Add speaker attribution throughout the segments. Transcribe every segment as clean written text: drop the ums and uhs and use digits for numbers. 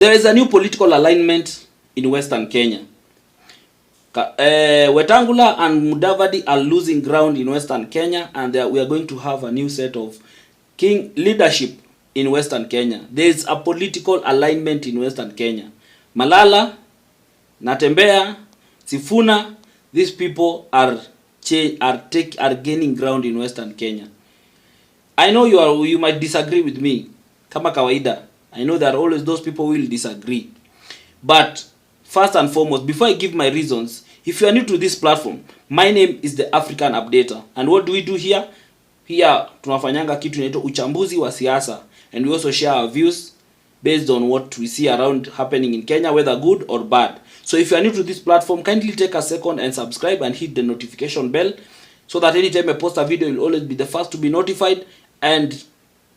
Speaker 1: There is a new political alignment in Western Kenya. Wetangula and Mudavadi are losing ground in Western Kenya, and we are going to have a new set of king leadership in Western Kenya. There is a political alignment in Western Kenya. Malala, Natembeya, Sifuna, these people are gaining ground in Western Kenya. I know you might disagree with me, kama kawaida. I know there are always those people who will disagree. But first and foremost, before I give my reasons, if you are new to this platform, my name is the African Updater. And what do we do here? Here tunafanyanga kitu inaitwa uchambuzi wa siasa, and we also share our views based on what we see around happening in Kenya, whether good or bad. So if you are new to this platform, kindly take a second and subscribe and hit the notification bell so that anytime I post a video, you'll always be the first to be notified and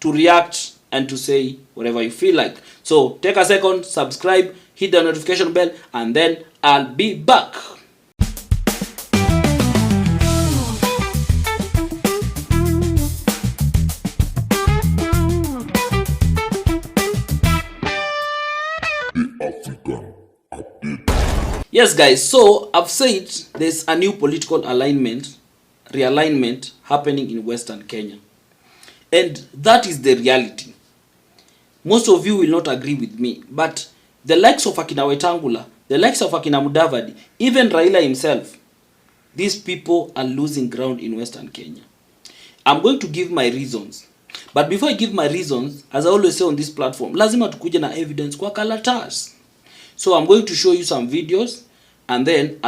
Speaker 1: to react and to say whatever you feel like. So take a second, subscribe, hit the notification bell, and then I'll be back. Yes guys, so I've said there's a new political realignment happening in Western Kenya. And that is the reality. Most of you will not agree with me, but the likes of Akina Wetangula, the likes of Akina Mudavadi, even Raila himself, these people are losing ground in Western Kenya. I'm going to give my reasons. But before I give my reasons, as I always say on this platform, lazima tukuje na evidence kwa karatasi. So I'm going to show you some videos, and then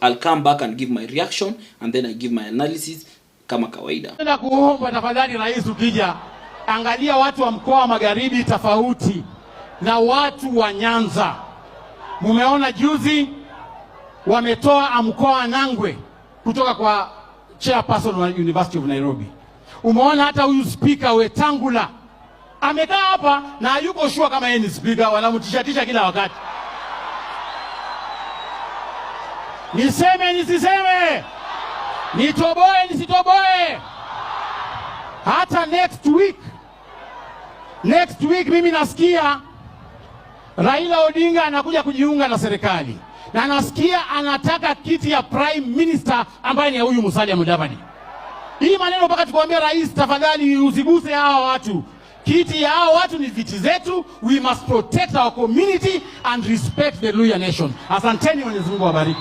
Speaker 1: I'll come back and give my reaction, and then I give my analysis kama kawaida.
Speaker 2: Na kuomba tafadhali rais, ukija angalia watu wa mkoa wa Magharibi tofauti na watu wa Nyanza. Mumeona juzi wametoa mkoa wa Nangwe kutoka kwa chairperson wa University of Nairobi. Umeona hata huyu speaker Wetangula amekaa hapa na yuko sure kama yeye ni speaker, wanamtishatisha kila wakati. Niseme nisiseme, nitoboe nisitoboe. Hata next week mimi nasikia Raila Odinga anakuja kujiunga na serikali, na nasikia anataka kiti ya prime minister ambaye ni huyu Musalia Mudavadi. Hii maneno mpaka tukwambia rais, tafadhali usiguse hawa watu. Kiti ya hawa watu ni viti zetu. We must protect our community and respect the Luhya nation. Asanteni, Mwenyezi Mungu awabariki.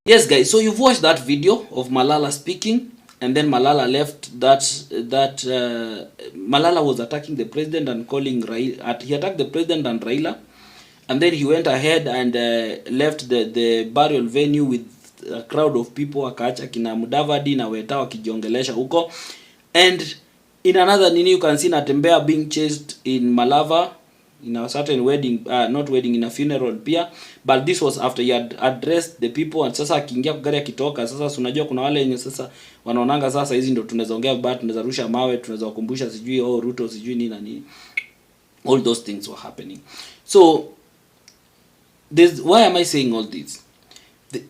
Speaker 1: Yes guys, so you've watched that video of Malala speaking, and then Malala left Malala was attacking the president and calling Raila. He attacked the president and Raila, and then he went ahead and left the burial venue with a crowd of people, akaacha kina Mudavadi na Weta wakijiongelesha huko. And in another nini, you can see Natembeya being chased in Malava in a certain wedding, not wedding, in a funeral pia. But this was after he had addressed the people, and sasa akiingia kwa gari akitoka. Sasa unajua kuna wale wenye sasa wanaonanga sasa hizi ndio tunaweza ongea bad, tunaweza rusha mawe, tunaweza kukumbusha sijui Ruto sijui nini na nini. All those things were happening. So why am I saying all this?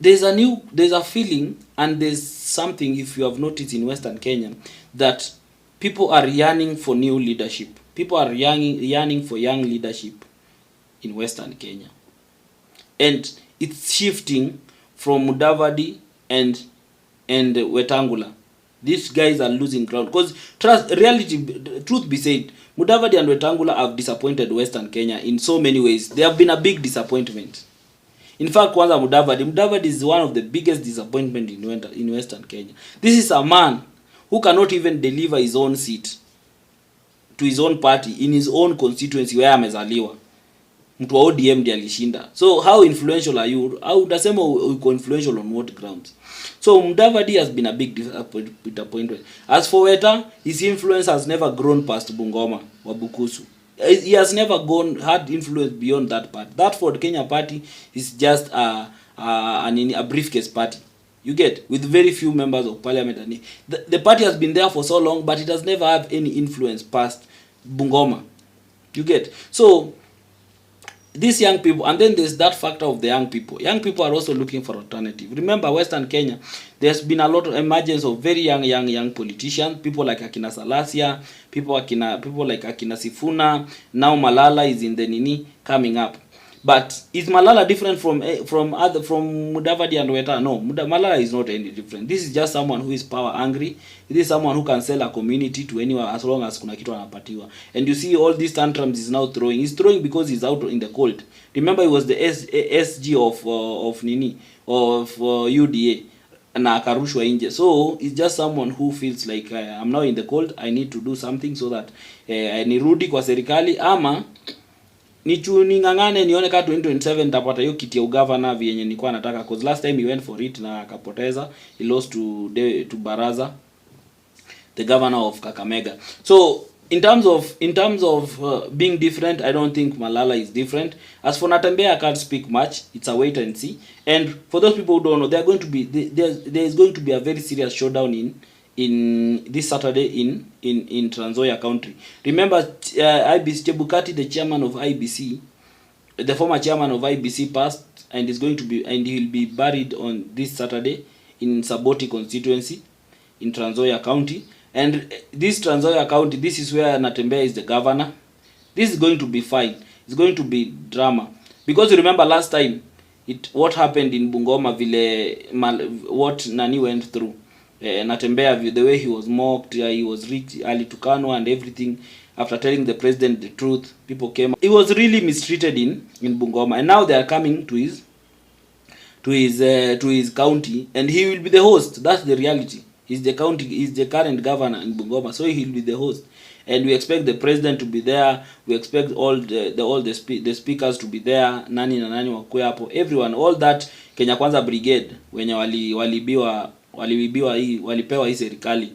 Speaker 1: There's a feeling, and there's something, if you have noticed in Western Kenya, that people are yearning for new leadership. People are yearning for young leadership in Western Kenya. And it's shifting from Mudavadi and Wetangula. These guys are losing ground. Because truth be said, Mudavadi and Wetangula have disappointed Western Kenya in so many ways. They have been a big disappointment. In fact, kwanza Mudavadi is one of the biggest disappointment in Western Kenya. This is a man who cannot even deliver his own seat to his own party in his own constituency where amezaliwa. mtu wa ODM ndiye alishinda. So how influential are you? Au utasema uko influential on what grounds? So Mudavadi has been a big disappointment. As for Weta, his influence has never grown past Bungoma wa Bukusu. He has never had influence beyond that part. That Ford Kenya party is just a briefcase party. You get, with very few members of parliament. And the party has been there for so long, but it has never had any influence past Bungoma. You get. So these young people, and then there's that factor of the young people. Young people are also looking for alternative. Remember, Western Kenya, there's been a lot of emergence of very young politicians. People like Akina Salasya, people like Akina Sifuna. Now Malala is in the Nini coming up. But is Malala different from Mudavadi and Weta? No, Malala is not any different. This is just someone who is power hungry. This is someone who can sell a community to anyone as long as kuna kitu anapatiwa. And you see all these tantrums he's now throwing. He's throwing because he's out in the cold. Remember, he was the SG of UDA na akarushwa nje. So it's just someone who feels like I'm now in the cold. I need to do something so that nirudi kwa serikali ama ningangane nione ka 2027 tapata hiyo kiti ya ugavana vyenye nilikuwa nataka, cause last time he went for it na akapoteza. He lost to Baraza, the governor of Kakamega. So in terms of being different, I don't think Malala is different. As for Natembeya, I can't speak much. It's a wait and see. And for those people who don't know, there is going to be a very serious showdown in this Saturday in Trans Nzoia County. Remember, IBC Chebukati, the chairman of IBC, the former chairman of IBC, passed and is going to be, and he will be buried on this Saturday in Saboti constituency in Trans Nzoia County. And this Trans Nzoia County, this is where Natembeya is the governor. This is going to be fine. It's going to be drama, because you remember last time what happened in Bungoma, what Nani went through. Natembeya, the way he was mocked, he was rigged, alitukanwa and everything. After telling the president the truth, people came. He was really mistreated in Bungoma, and now they are coming to his county, and he will be the host. That's the reality. He's the current governor in Bungoma, so he'll be the host. And we expect the president to be there. We expect all the speakers to be there. Nani na nani wakue hapo, everyone, all that Kenya Kwanza brigade wenye walipewa hii serikali.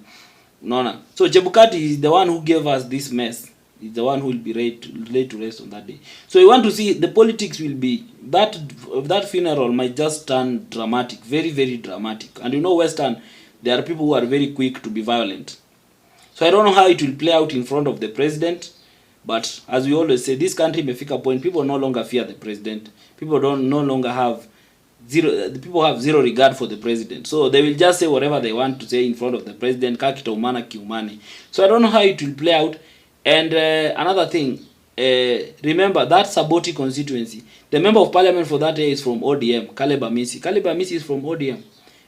Speaker 1: Unaona? So Chebukati is the one who gave us this mess. He's the one who will be laid to rest on that day. So you want to see the politics will be that funeral might just turn dramatic, very, very dramatic. And you know, Western, there are people who are very quick to be violent. So I don't know how it will play out in front of the president, but as we always say, this country may fika point people no longer fear the president. People no longer have zero regard for the president. So they will just say whatever they want to say in front of the president. Kakitaumana kiumane. So I don't know how it will play out. And another thing, remember that Saboti constituency, the member of parliament for that day is from ODM, Caleb Amisi. Caleb Amisi is from ODM.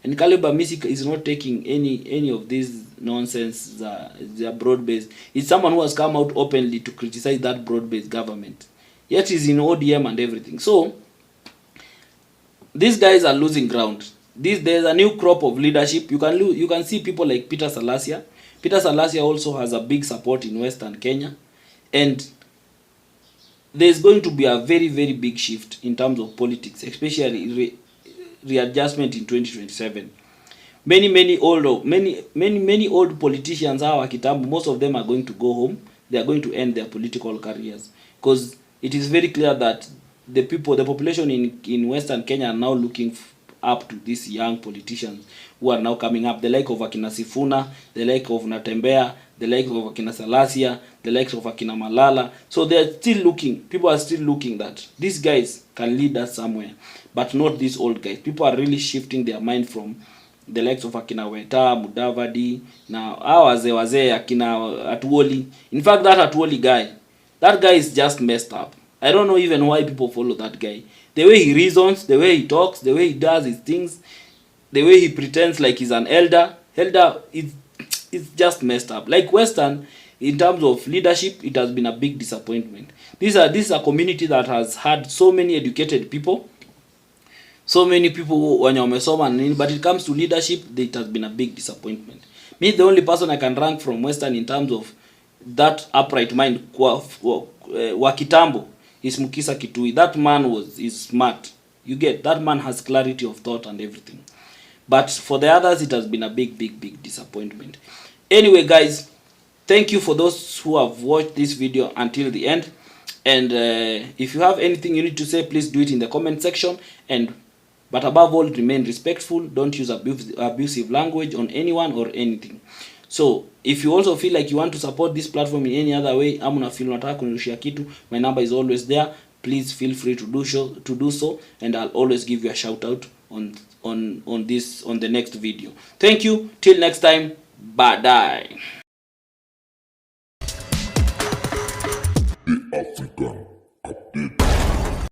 Speaker 1: And Caleb Amisi is not taking any of these nonsense, they are broad-based. It's someone who has come out openly to criticize that broad-based government. Yet he's in ODM and everything. So these guys are losing ground. There's a new crop of leadership. You can see people like Peter Salasya. Peter Salasya also has a big support in Western Kenya. And there's going to be a very, very big shift in terms of politics, especially readjustment in 2027. Many old politicians are kitambo. Most of them are going to go home. They are going to end their political careers, because it is very clear that the population in Western Kenya are now looking up to these young politicians who are now coming up, the like of Akina Sifuna, the like of Natembeya, the like of Akina Salasya, the likes of Akina Malala. So they are still looking, people are still looking that these guys can lead us somewhere, but not these old guys. People are really shifting their mind from the likes of Akina Weta, Mudavadi, now wazee Akina Atuoli. In fact, that Atuoli guy is just messed up. I don't know even why people follow that guy. The way he reasons, the way he talks, the way he does his things, the way he pretends like he's an elder it's just messed up. Like Western, in terms of leadership, it has been a big disappointment. This is a community that has had so many educated people, so many people when you're but it comes to leadership, it has been a big disappointment. Me, the only person I can rank from Western in terms of that upright mind wa kitambo is Mukisa Kitui. That man is smart. You get, that man has clarity of thought and everything. But for the others, it has been a big disappointment. Anyway, guys, thank you for those who have watched this video until the end. And if you have anything you need to say, please do it in the comment section. But above all, remain respectful. Don't use abusive language on anyone or anything. So if you also feel like you want to support this platform in any other way, ama feel unataka kunirushia kitu, my number is always there. Please feel free to do so, and I'll always give you a shout out on the next video. Thank you. Till next time. Bye. The African Update.